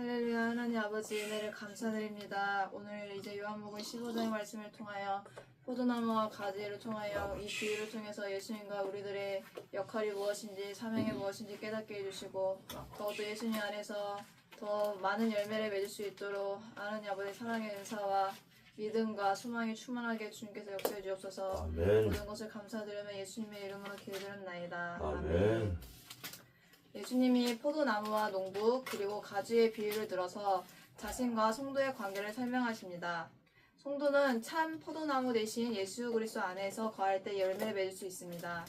할렐루야. 하나님 아버지 은혜를 감사드립니다. 오늘 이제 요한복음 15장의 말씀을 통하여 포도나무와 가지를 통하여 이 비유를 통해서 예수님과 우리들의 역할이 무엇인지 사명이 무엇인지 깨닫게 해주시고 더욱더 예수님 안에서 더 많은 열매를 맺을 수 있도록 하나님 아버지 사랑의 은사와 믿음과 소망이 충만하게 주님께서 역사해 주옵소서. 아멘. 모든 것을 감사드리며 예수님의 이름으로 기도드렸나이다. 아멘. 예수님이 포도나무와 농부 그리고 가지의 비유를 들어서 자신과 성도의 관계를 설명하십니다. 성도는 참 포도나무 대신 예수 그리스도 안에서 거할 때 열매를 맺을 수 있습니다.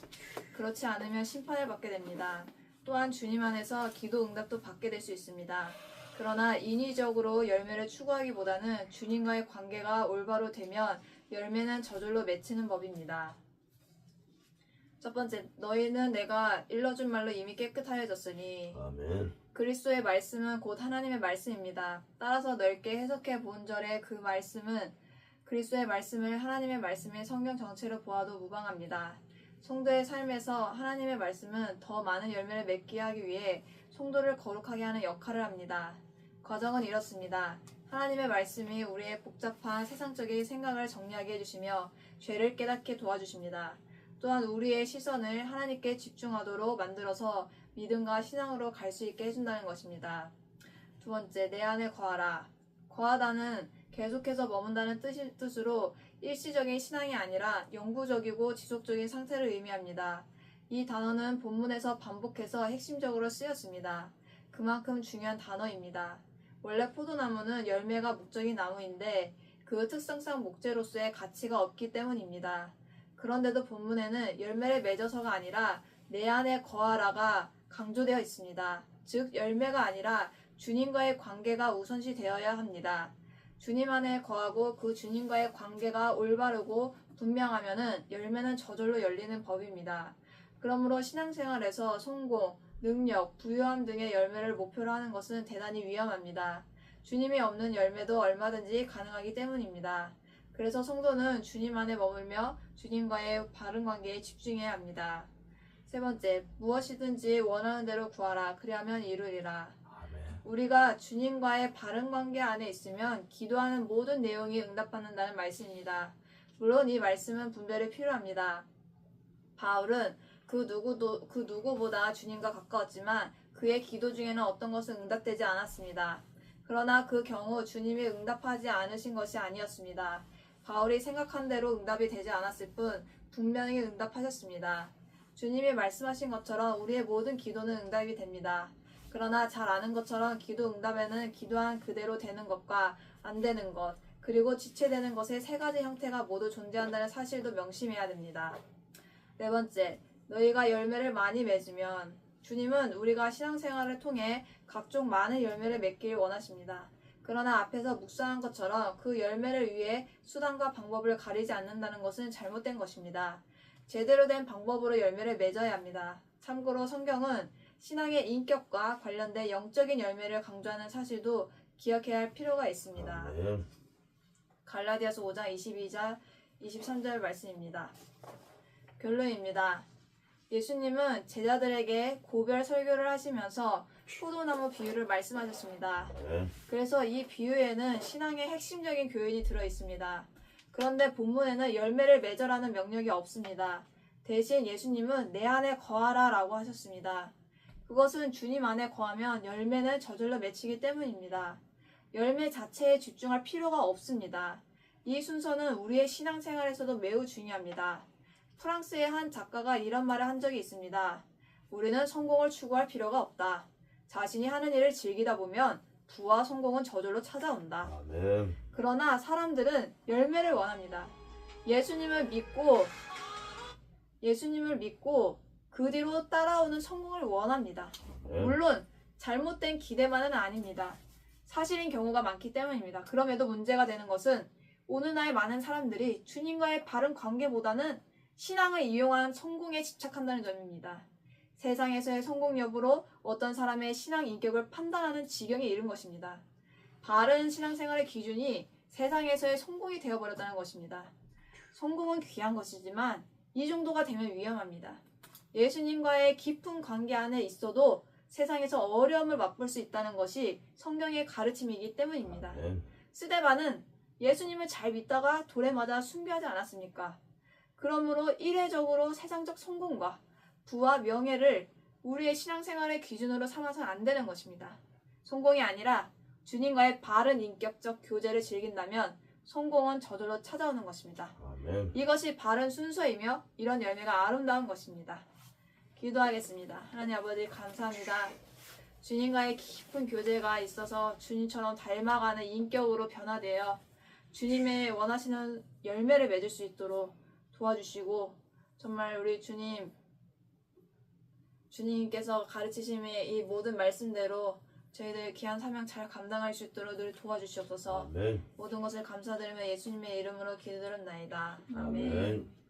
그렇지 않으면 심판을 받게 됩니다. 또한 주님 안에서 기도 응답도 받게 될 수 있습니다. 그러나 인위적으로 열매를 추구하기보다는 주님과의 관계가 올바로 되면 열매는 저절로 맺히는 법입니다. 첫 번째, 너희는 내가 일러준 말로 이미 깨끗하여졌으니. 아멘. 그리스도의 말씀은 곧 하나님의 말씀입니다. 따라서 넓게 해석해 본 절의 그 말씀은 그리스도의 말씀을 하나님의 말씀의 성경 전체로 보아도 무방합니다. 성도의 삶에서 하나님의 말씀은 더 많은 열매를 맺게 하기 위해 성도를 거룩하게 하는 역할을 합니다. 과정은 이렇습니다. 하나님의 말씀이 우리의 복잡한 세상적인 생각을 정리하게 해주시며 죄를 깨닫게 도와주십니다. 또한 우리의 시선을 하나님께 집중하도록 만들어서 믿음과 신앙으로 갈 수 있게 해준다는 것입니다. 두 번째, 내 안에 거하라. 거하다는 계속해서 머문다는 뜻으로 일시적인 신앙이 아니라 영구적이고 지속적인 상태를 의미합니다. 이 단어는 본문에서 반복해서 핵심적으로 쓰였습니다. 그만큼 중요한 단어입니다. 원래 포도나무는 열매가 목적인 나무인데 그 특성상 목재로서의 가치가 없기 때문입니다. 그런데도 본문에는 열매를 맺어서가 아니라 내 안에 거하라가 강조되어 있습니다. 즉 열매가 아니라 주님과의 관계가 우선시 되어야 합니다. 주님 안에 거하고 그 주님과의 관계가 올바르고 분명하면은 열매는 저절로 열리는 법입니다. 그러므로 신앙생활에서 성공, 능력, 부유함 등의 열매를 목표로 하는 것은 대단히 위험합니다. 주님이 없는 열매도 얼마든지 가능하기 때문입니다. 그래서 성도는 주님 안에 머물며 주님과의 바른 관계에 집중해야 합니다. 세 번째, 무엇이든지 원하는 대로 구하라. 그리하면 이루리라. 아멘. 우리가 주님과의 바른 관계 안에 있으면 기도하는 모든 내용이 응답받는다는 말씀입니다. 물론 이 말씀은 분별이 필요합니다. 바울은 그 누구보다 주님과 가까웠지만 그의 기도 중에는 어떤 것은 응답되지 않았습니다. 그러나 그 경우 주님이 응답하지 않으신 것이 아니었습니다. 바울이 생각한 대로 응답이 되지 않았을 뿐 분명히 응답하셨습니다. 주님이 말씀하신 것처럼 우리의 모든 기도는 응답이 됩니다. 그러나 잘 아는 것처럼 기도 응답에는 기도한 그대로 되는 것과 안 되는 것, 그리고 지체되는 것의 세 가지 형태가 모두 존재한다는 사실도 명심해야 됩니다. 네 번째, 너희가 열매를 많이 맺으면 주님은 우리가 신앙생활을 통해 각종 많은 열매를 맺기를 원하십니다. 그러나 앞에서 묵상한 것처럼 그 열매를 위해 수단과 방법을 가리지 않는다는 것은 잘못된 것입니다. 제대로 된 방법으로 열매를 맺어야 합니다. 참고로 성경은 신앙의 인격과 관련된 영적인 열매를 강조하는 사실도 기억해야 할 필요가 있습니다. 아멘. 갈라디아서 5장 22절 23절 말씀입니다. 결론입니다. 예수님은 제자들에게 고별 설교를 하시면서 포도나무 비유를 말씀하셨습니다. 아멘. 그래서 이 비유에는 신앙의 핵심적인 교훈이 들어있습니다. 그런데 본문에는 열매를 맺어라는 명령이 없습니다. 대신 예수님은 내 안에 거하라 라고 하셨습니다. 그것은 주님 안에 거하면 열매는 저절로 맺히기 때문입니다. 열매 자체에 집중할 필요가 없습니다. 이 순서는 우리의 신앙생활에서도 매우 중요합니다. 프랑스의 한 작가가 이런 말을 한 적이 있습니다. 우리는 성공을 추구할 필요가 없다. 자신이 하는 일을 즐기다 보면 부와 성공은 저절로 찾아온다. 아멘. 그러나 사람들은 열매를 원합니다. 예수님을 믿고 그 뒤로 따라오는 성공을 원합니다. 아멘. 물론 잘못된 기대만은 아닙니다. 사실인 경우가 많기 때문입니다. 그럼에도 문제가 되는 것은 오늘날 많은 사람들이 주님과의 바른 관계보다는 신앙을 이용한 성공에 집착한다는 점입니다. 세상에서의 성공 여부로 어떤 사람의 신앙 인격을 판단하는 지경에 이른 것입니다. 바른 신앙생활의 기준이 세상에서의 성공이 되어버렸다는 것입니다. 성공은 귀한 것이지만 이 정도가 되면 위험합니다. 예수님과의 깊은 관계 안에 있어도 세상에서 어려움을 맛볼 수 있다는 것이 성경의 가르침이기 때문입니다. 아멘. 스데반은 예수님을 잘 믿다가 돌에 맞아 숭배하지 않았습니까? 그러므로 이례적으로 세상적 성공과 부와 명예를 우리의 신앙생활의 기준으로 삼아서는 안 되는 것입니다. 성공이 아니라 주님과의 바른 인격적 교제를 즐긴다면 성공은 저절로 찾아오는 것입니다. 아멘. 이것이 바른 순서이며 이런 열매가 아름다운 것입니다. 기도하겠습니다. 하나님 아버지 감사합니다. 주님과의 깊은 교제가 있어서 주님처럼 닮아가는 인격으로 변화되어 주님의 원하시는 열매를 맺을 수 있도록 도와주시고 정말 우리 주님께서 가르치심의 이 모든 말씀대로 저희들 귀한 사명 잘 감당할 수 있도록 늘 도와주시옵소서. 아멘. 모든 것을 감사드리며 예수님의 이름으로 기도드렸나이다. 아멘. 아멘.